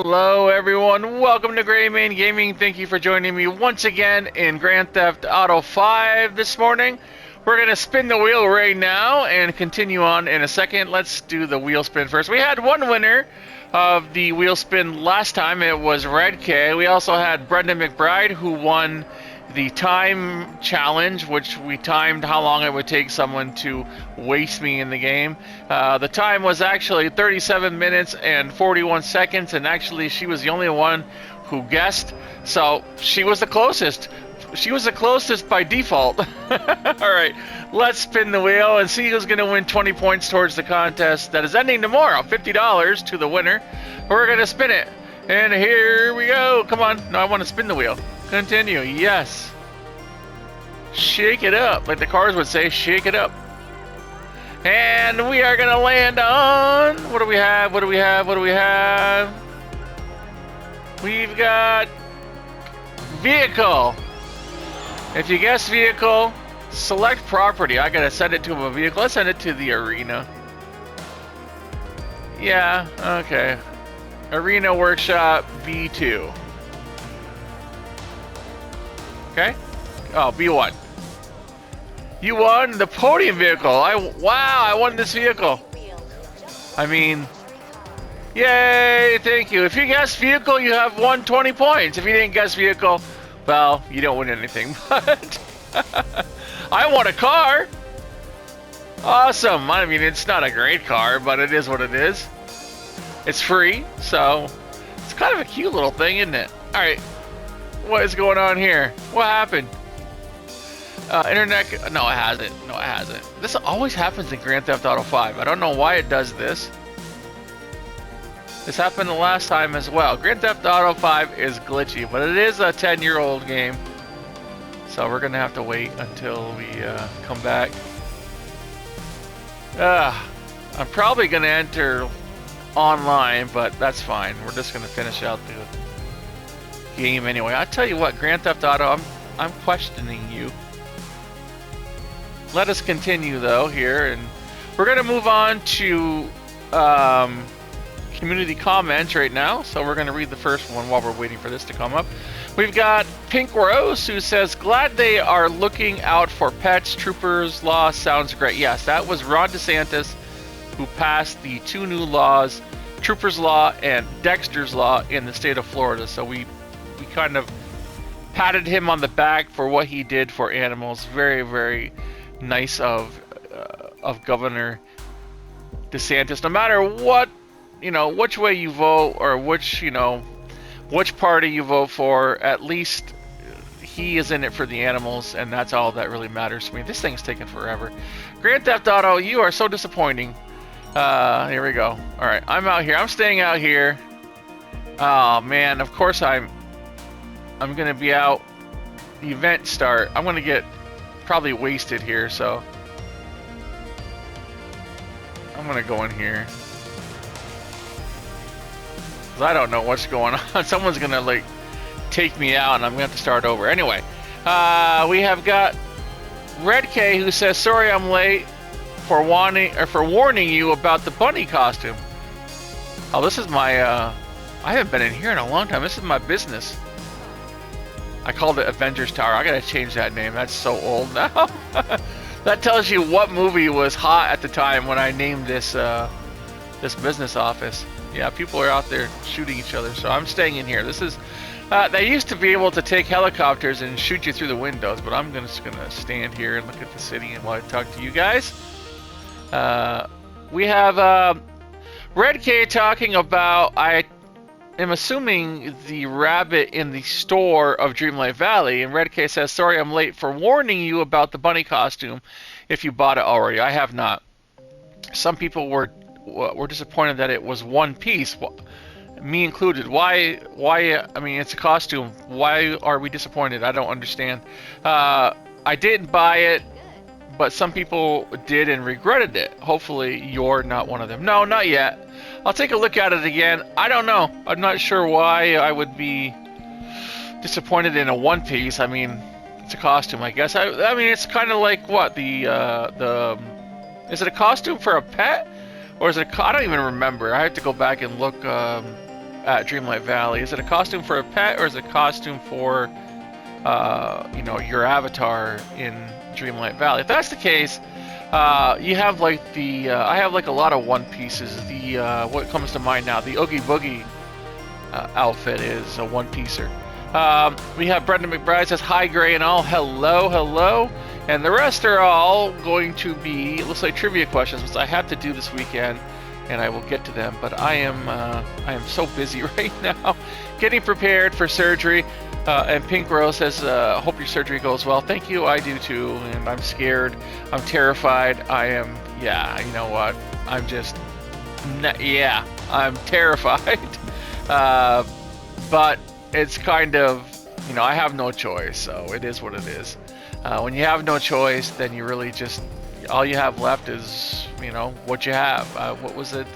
Hello everyone, welcome to Grayman Gaming. Thank you for joining me once again in Grand Theft Auto 5 this morning. We're going to spin the wheel right now and continue on in a second. Let's do the wheel spin first. We had one winner of the wheel spin last time. It was Red K. We also had Brendan McBride, who won the time challenge, which we timed how long it would take someone to waste me in the game. The time was actually 37 minutes and 41 seconds, and actually she was the only one who guessed, so she was the closest. She was the closest by default. Alright, let's spin the wheel and see who's going to win 20 points towards the contest that is ending tomorrow. $50 to the winner. We're going to spin it. And here we go. Come on. No, I want to spin the wheel. Continue. Yes. Shake it up. Like the cars would say, shake it up. And we are going to land on... What do we have? What do we have? What do we have? We've got... Vehicle. If you guess vehicle, select property. I got to send it to a vehicle. Let's send it to the arena. Yeah, okay. Arena Workshop B2. Okay. Oh, B1. You won the podium vehicle. Wow, I won this vehicle. I mean, yay, thank you. If you guessed vehicle, you have won 20 points. If you didn't guess vehicle, well, you don't win anything. But I won a car. Awesome. I mean, it's not a great car, but it is what it is. It's free, so it's kind of a cute little thing, isn't it? All right. What is going on here? What happened? Internet... No, it hasn't. No, it hasn't. This always happens in Grand Theft Auto 5. I don't know why it does this. This happened the last time as well. Grand Theft Auto 5 is glitchy, but it is a 10-year-old game. So we're going to have to wait until we come back. I'm probably going to enter online, but that's fine. We're just going to finish out the game anyway. I tell you what, Grand Theft Auto, I'm questioning you. Let us continue though here, and we're gonna move on to community comments right now. So we're gonna read the first one while we're waiting for this to come up. We've got Pink Rose, who says, glad they are looking out for pets. Troopers law sounds great. Yes, that was Ron DeSantis who passed the two new laws, Troopers law and Dexter's law, in the state of Florida. So we kind of patted him on the back for what he did for animals. Very, very nice of Governor DeSantis. No matter what, which way you vote or which party you vote for, at least he is in it for the animals, and that's all that really matters to me. This thing's taking forever. Grand Theft Auto, you are so disappointing. Here we go. All right, I'm out here. I'm staying out here. Oh man, of course I'm gonna be out. The event start. I'm gonna get probably wasted here, so I'm gonna go in here. 'Cause I don't know what's going on. Someone's gonna like take me out, and I'm gonna have to start over. Anyway, we have got Red K, who says, "Sorry, I'm late for warning you about the bunny costume." Oh, this is my. I haven't been in here in a long time. This is my business. I called it Avengers Tower. I gotta change that name. That's so old now. That tells you what movie was hot at the time when I named this this business office. Yeah, people are out there shooting each other, so I'm staying in here. This is they used to be able to take helicopters and shoot you through the windows, but I'm just gonna stand here and look at the city and while I talk to you guys. We have Red K talking about, I'm assuming, the rabbit in the store of Dreamlight Valley, and Red K says, sorry I'm late for warning you about the bunny costume if you bought it already. I have not. Some people were disappointed that it was one piece, me included. Why, I mean, it's a costume. Why are we disappointed? I don't understand. I didn't buy it, but some people did and regretted it. Hopefully you're not one of them. No, not yet. I'll take a look at it again. I don't know. I'm not sure why I would be disappointed in a one piece. I mean, it's a costume, I guess. I mean, it's kind of like what is it a costume for a pet, or is it? I don't even remember. I have to go back and look at at Dreamlight Valley. Is it a costume for a pet, or is it a costume for, you know, your avatar in Dreamlight Valley? If that's the case, you have like the, I have like a lot of One Pieces. The, what comes to mind now, the Oogie Boogie outfit is a one-piecer. We have Brendan McBride says, hi Gray and all, hello, hello. And the rest are all going to be, looks like trivia questions, which I have to do this weekend, and I will get to them. But I am so busy right now, getting prepared for surgery. And Pink Rose says, hope your surgery goes well. Thank you, I do too, and I'm scared, I'm terrified, I am, yeah, you know what, I'm just, yeah, I'm terrified. But it's kind of, you know, I have no choice, so it is what it is. When you have no choice, then you really just, all you have left is, you know, what you have. What was it,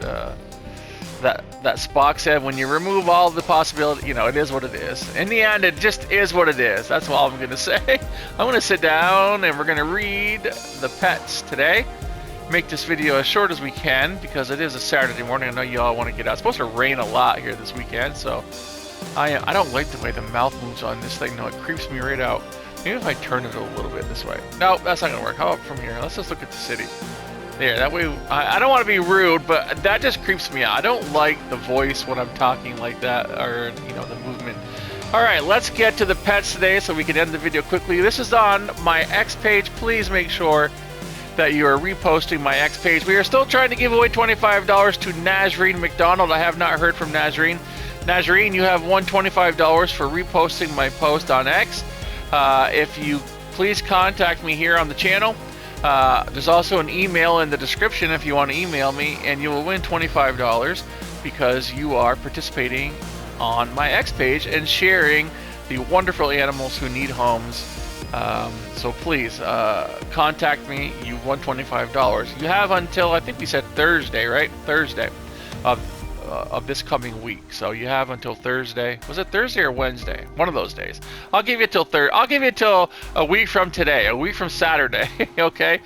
that Spock said, when you remove all the possibility, you know, it is what it is. In the end, it just is what it is. That's all I'm going to say. I'm going to sit down and we're going to read the pets today. Make this video as short as we can because it is a Saturday morning. I know you all want to get out. It's supposed to rain a lot here this weekend, so I don't like the way the mouth moves on this thing. No, it creeps me right out. Maybe if I turn it a little bit this way. No, that's not going to work. How about from here? Let's just look at the city. There, that way, I don't want to be rude, but that just creeps me out. I don't like the voice when I'm talking like that, or, you know, the movement. Alright, let's get to the pets today so we can end the video quickly. This is on my X page. Please make sure that you are reposting my X page. We are still trying to give away $25 to Nazreen McDonald. I have not heard from Nazreen. Nazreen, you have won $25 for reposting my post on X. If you please contact me here on the channel. There's also an email in the description if you want to email me, and you will win $25 because you are participating on my X page and sharing the wonderful animals who need homes. So please contact me. You won $25. You have until, I think we said Thursday, right? Thursday of this coming week. So you have until Thursday. Was it Thursday or Wednesday? One of those days. I'll give you till I'll give you till a week from today, a week from Saturday. Okay.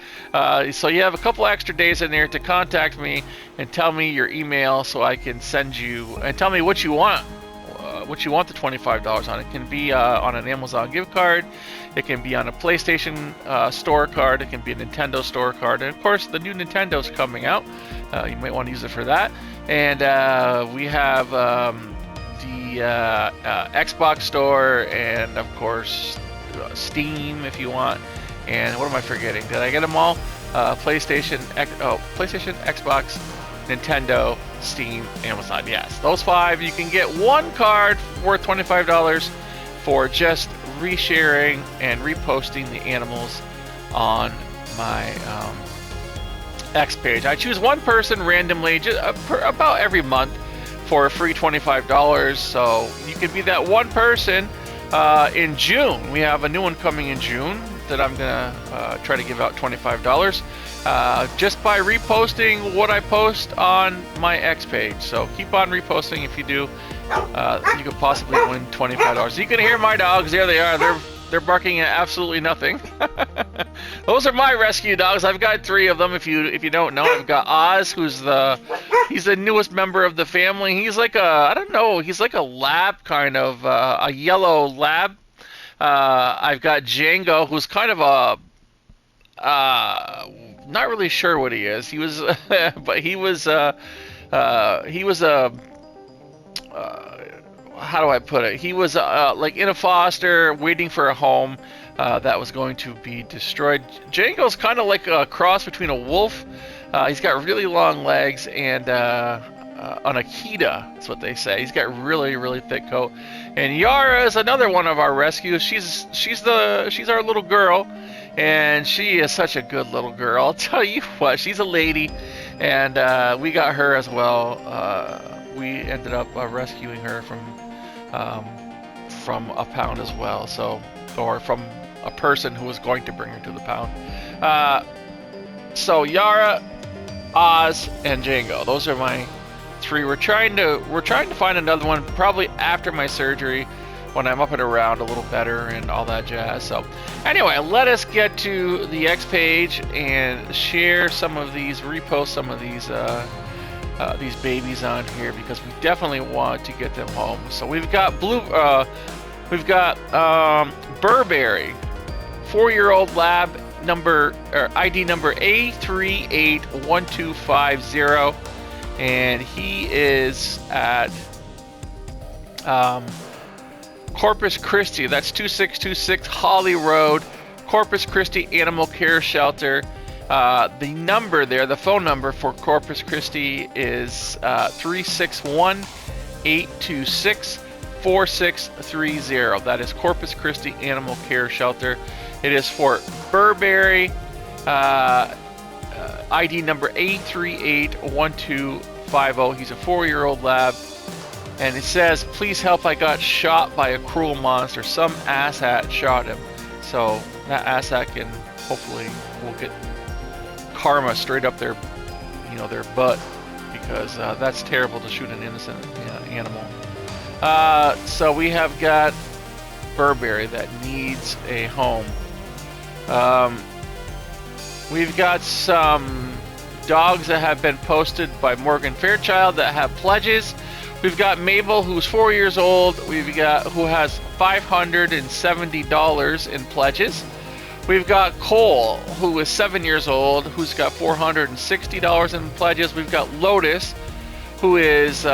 So you have a couple extra days in there to contact me and tell me your email so I can send you, and tell me what you want. What you want the $25 on. It can be on an Amazon gift card, it can be on a PlayStation store card, it can be a Nintendo store card, and of course the new Nintendo's coming out. You might want to use it for that. And we have the Xbox store, and of course Steam if you want. And what am I forgetting? Did I get them all? PlayStation, Xbox, Nintendo, Steam, Amazon. Yes, those 5. You can get one card worth $25 for just resharing and reposting the animals on my X page. I choose one person randomly just about every month for a free $25. So you can be that one person in June. We have a new one coming in June that I'm gonna try to give out $25 just by reposting what I post on my X page. So keep on reposting. If you do, you could possibly win $25. You can hear my dogs. There they are. They're barking at absolutely nothing. Those are my rescue dogs. I've got 3 of them. If you don't know, I've got Oz, who's he's the newest member of the family. He's like I don't know, he's like a lab kind of, a yellow lab. I've got Django, who's kind of not really sure what he is. He was, but he was how do I put it? He was like in a foster, waiting for a home that was going to be destroyed. Django's kind of like a cross between a wolf. He's got really long legs and an Akita, that's what they say. He's got really, really thick coat. And Yara is another one of our rescues. She's our little girl, and she is such a good little girl. I'll tell you what, she's a lady, and we got her as well. We ended up rescuing her from a pound as well, or from a person who was going to bring her to the pound. So Yara, Oz, and Django. Those are my 3. We're trying to find another one probably after my surgery, when I'm up and around a little better and all that jazz. So anyway, let us get to the X page and share some of these, repost some of these these babies on here because we definitely want to get them home. So we've got Burberry, 4-year-old lab, ID number A381250, and he is at Corpus Christi. That's 2626 Holly Road, Corpus Christi Animal Care Shelter. The number there, the phone number for Corpus Christi is 361-826-4630. That is Corpus Christi Animal Care Shelter. It is for Burberry, ID number A381250. He's a 4-year-old lab. And it says, please help, I got shot by a cruel monster. Some asshat shot him. So that asshat can hopefully will get karma straight up their, their butt, because that's terrible to shoot an innocent animal. So we have got Burberry that needs a home. We've got some dogs that have been posted by Morgan Fairchild that have pledges. We've got Mabel, who's 4 years old. Who has $570 in pledges. We've got Cole, who is 7 years old, who's got $460 in pledges. We've got Lotus, who is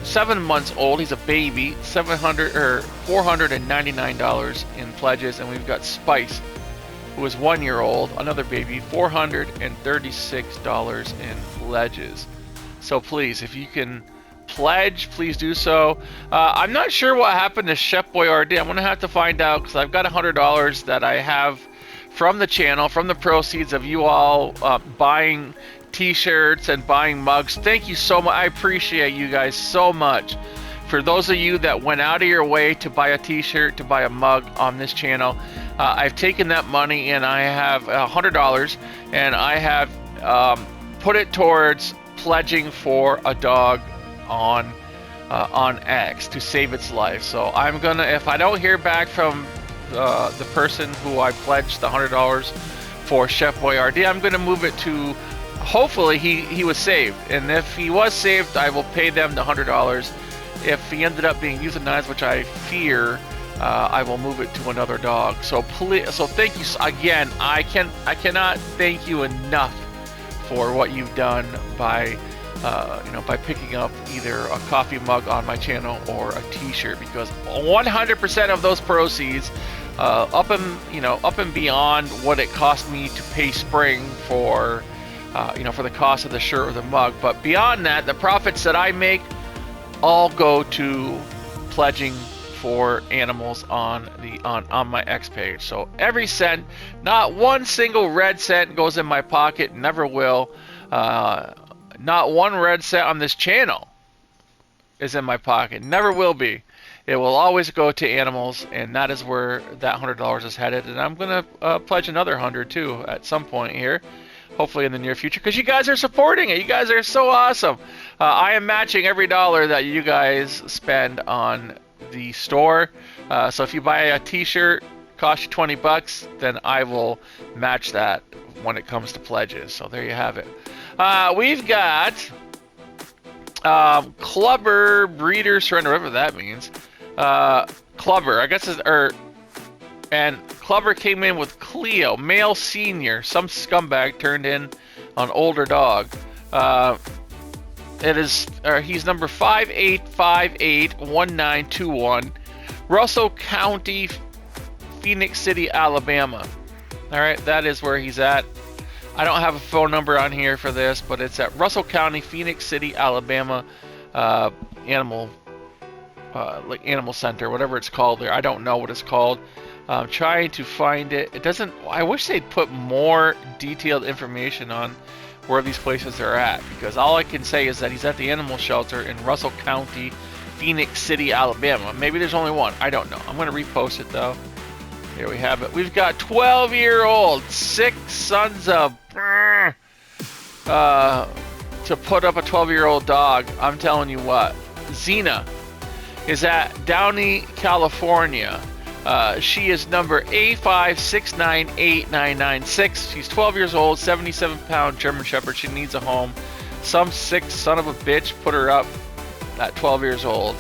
7 months old. He's a baby, $499 in pledges. And we've got Spice, who is 1 year old, another baby, $436 in pledges. So please, if you can pledge, please do so. I'm not sure what happened to Chef Boyardee. I'm gonna have to find out, because I've got $100 that I have from the channel, from the proceeds of you all buying t-shirts and buying mugs. Thank you so much. I appreciate you guys so much. For those of you that went out of your way to buy a t-shirt, to buy a mug on this channel, I've taken that money and I have $100, and I have put it towards pledging for a dog on X to save its life. So I'm gonna, if I don't hear back from the person who I pledged the $100 for, Chef Boyardee, I'm gonna move it to, hopefully he was saved, and if he was saved, I will pay them the $100. If he ended up being euthanized, which I fear, I will move it to another dog. So please, so thank you again. I cannot thank you enough for what you've done by by picking up either a coffee mug on my channel or a t-shirt, because 100% of those proceeds, up and beyond what it cost me to pay Spring for, for the cost of the shirt or the mug, but beyond that, the profits that I make all go to pledging for animals on my X page. So every cent, not one single red cent goes in my pocket, never will. Not one red cent on this channel is in my pocket, never will be. It will always go to animals, and that is where that $100 is headed. And I'm gonna pledge another 100 too at some point here, hopefully in the near future, because you guys are supporting it. You guys are so awesome. I am matching every dollar that you guys spend on the store. So if you buy a t-shirt, cost you $20, then I will match that when it comes to pledges. So there you have it. We've got Clubber Breeder Surrender, whatever that means. Clubber, I guess, and Clubber came in with Cleo, male senior. Some scumbag turned in an older dog. He's number 58581921, Russell County, Phoenix City, Alabama. All right, that is where he's at. I don't have a phone number on here for this, but it's at Russell County, Phoenix City, Alabama, animal center, whatever it's called there. I don't know what it's called. I'm trying to find it. It doesn't. I wish they'd put more detailed information on where these places are at, because all I can say is that he's at the animal shelter in Russell County, Phoenix City, Alabama. Maybe there's only one. I don't know. I'm going to repost it though. Here we have it. We've got 12-year-old, 6 sons of to put up a 12-year-old dog. I'm telling you what. Xena is at Downey, California. She is number A5698996. She's 12 years old, 77-pound German Shepherd. She needs a home. some sick son of a bitch put her up at 12 years old.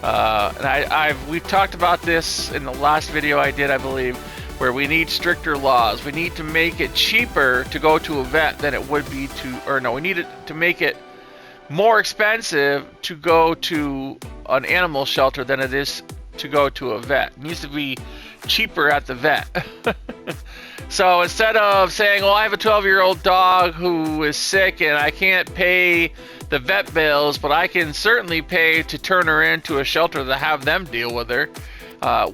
And we've talked about this in the last video I did, I believe, where we need stricter laws. We need to make it cheaper to go to a vet than it would be we need it to make it more expensive to go to an animal shelter than it is to go to a vet. It needs to be cheaper at the vet. So instead of saying, well, I have a 12-year-old dog who is sick and I can't pay the vet bills, but I can certainly pay to turn her into a shelter to have them deal with her,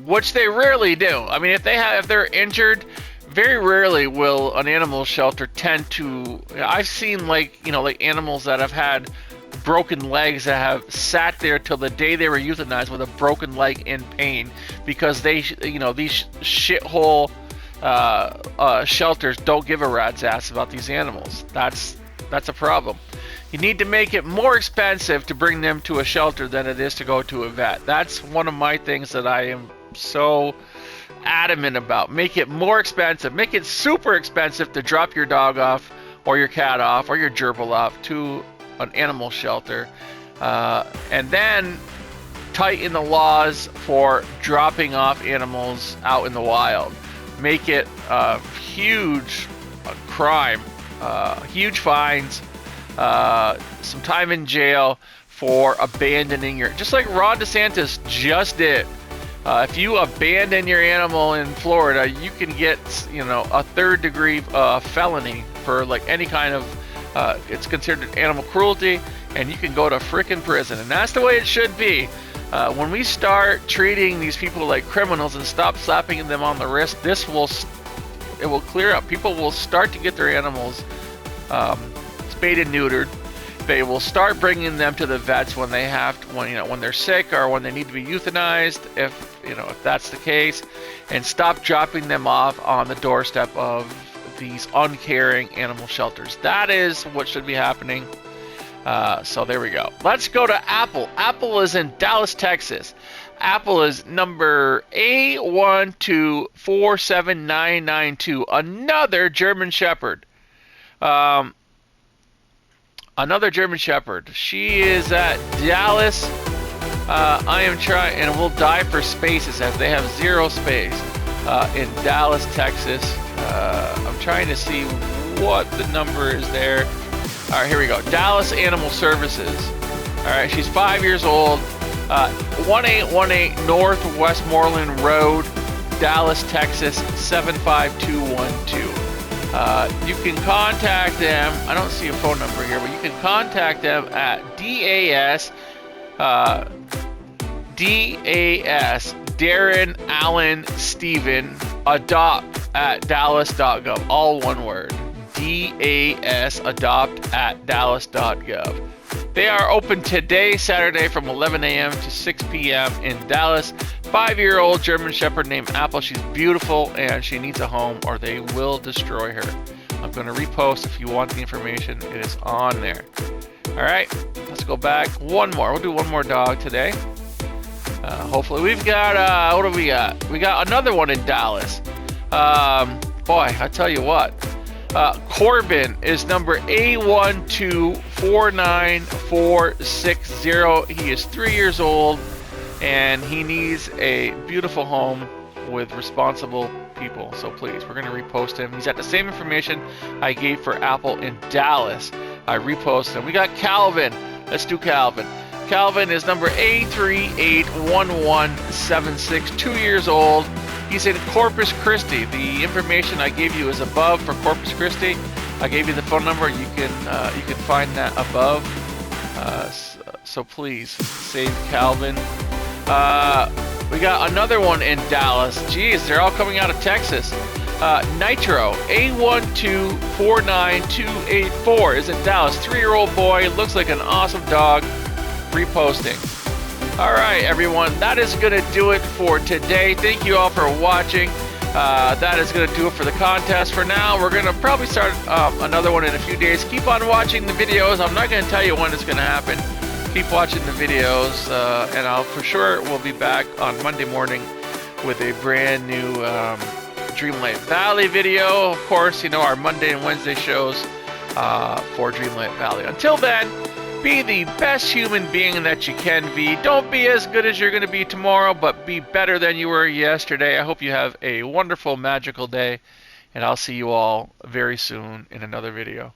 which they rarely do. I mean, if they're injured, very rarely will an animal shelter tend to. I've seen like animals that have had broken legs that have sat there till the day they were euthanized with a broken leg in pain because these shithole shelters don't give a rat's ass about these animals. That's a problem. You need to make it more expensive to bring them to a shelter than it is to go to a vet. That's one of my things that I am so adamant about. Make it more expensive. Make it super expensive to drop your dog off or your cat off or your gerbil off to an animal shelter. And then tighten the laws for dropping off animals out in the wild. Make it a huge crime, huge fines, some time in jail for abandoning just like Ron DeSantis just did. If you abandon your animal in Florida, you can get, a third-degree felony for like any kind of, it's considered animal cruelty, and you can go to frickin' prison. And that's the way it should be. When we start treating these people like criminals and stop slapping them on the wrist, it will clear up. People will start to get their animals spayed and neutered. They will start bringing them to the vets when they have to, when they're sick or when they need to be euthanized, if that's the case, and stop dropping them off on the doorstep of these uncaring animal shelters. That is what should be happening. So there we go. Let's go to Apple. Apple is in Dallas, Texas. Apple is number A1247992. Another German Shepherd. Another German Shepherd. She is at Dallas. I am trying, and we'll die for spaces as they have zero space in Dallas, Texas. I'm trying to see what the number is there. All right, here we go. Dallas Animal Services. All right, she's 5 years old. 1818 North Westmoreland Road, Dallas, Texas 75212. You can contact them. I don't see a phone number here, but you can contact them at DAS Darren Allen Steven adopt at dallas.gov. All one word. DAS adopt at dallas.gov. They are open today, Saturday, from 11 a.m. to 6 p.m. in Dallas. 5-year-old German Shepherd named Apple. She's beautiful and she needs a home or they will destroy her. I'm going to repost if you want the information. It is on there. All right, let's go back. One more. We'll do one more dog today. Hopefully we've got, what do we got? We got another one in Dallas. Boy, I tell you what. Corbin is number A1249460. He is 3 years old and he needs a beautiful home with responsible people. So please, we're going to repost him. He's got the same information I gave for Apple in Dallas. I reposted him. We got Calvin. Let's do Calvin. Calvin is number A381176, 2 years old. He's in Corpus Christi. The information I gave you is above for Corpus Christi. I gave you the phone number. You can find that above. So please save Calvin. We got another one in Dallas. Geez, they're all coming out of Texas. Nitro A1249284 is in Dallas. 3-year-old boy. Looks like an awesome dog. Reposting. All right, everyone, that is going to do it for today. Thank you all for watching. That is going to do it for the contest. For now, we're going to probably start another one in a few days. Keep on watching the videos. I'm not going to tell you when it's going to happen. Keep watching the videos, and I'll for sure will be back on Monday morning with a brand new Dreamlight Valley video. Of course, our Monday and Wednesday shows for Dreamlight Valley. Until then, be the best human being that you can be. Don't be as good as you're going to be tomorrow, but be better than you were yesterday. I hope you have a wonderful, magical day, and I'll see you all very soon in another video.